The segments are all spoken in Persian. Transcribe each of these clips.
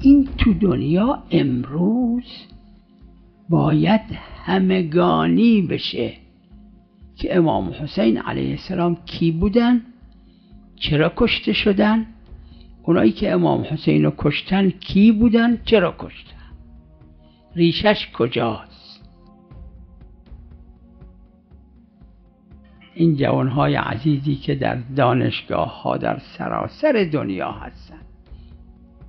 این تو دنیا امروز باید همگانی بشه که امام حسین علیه السلام کی بودن، چرا کشته شدن، اونایی که امام حسین رو کشتن کی بودن، چرا کشتن، ریشش کجاست. این جوانهای عزیزی که در دانشگاه ها در سراسر دنیا هستن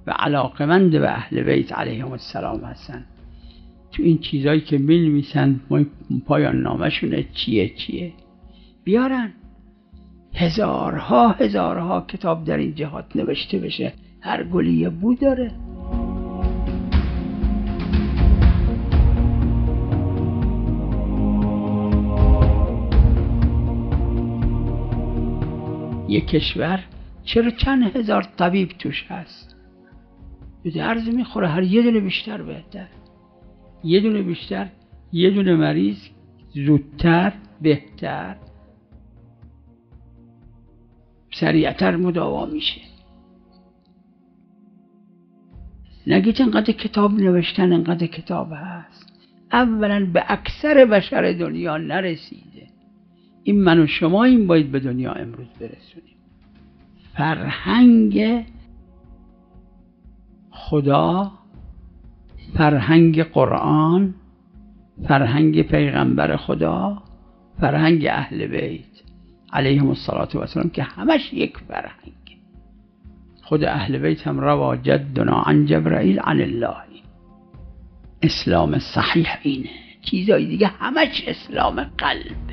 و علاقمند به اهل بیت علیهم السلام هستن، تو این چیزایی که می‌نویسن پایان نامشونه چیه بیارن. هزارها کتاب در این جهات نوشته بشه، هر گلی یه بو داره. یک کشور چرا چند هزار طبیب توش هست؟ به درد میخوره هر یه دونه بیشتر بهتر، یه دونه بیشتر، یه دونه مریض زودتر بهتر سریعتر مداوا میشه. نگید انقدر کتاب نوشتن، انقدر کتاب هست، اولا به اکثر بشر دنیا نرسیده. این من و شما این باید به دنیا امروز برسونیم. فرهنگ خدا، فرهنگ قرآن، فرهنگ پیغمبر خدا، فرهنگ اهل بیت علیهم السلام که همش یک فرهنگ. خود اهل بیت هم روا جدنا عن جبرائیل عن الله. اسلام صحیح اینه، چیزای دیگه همش اسلام قلب.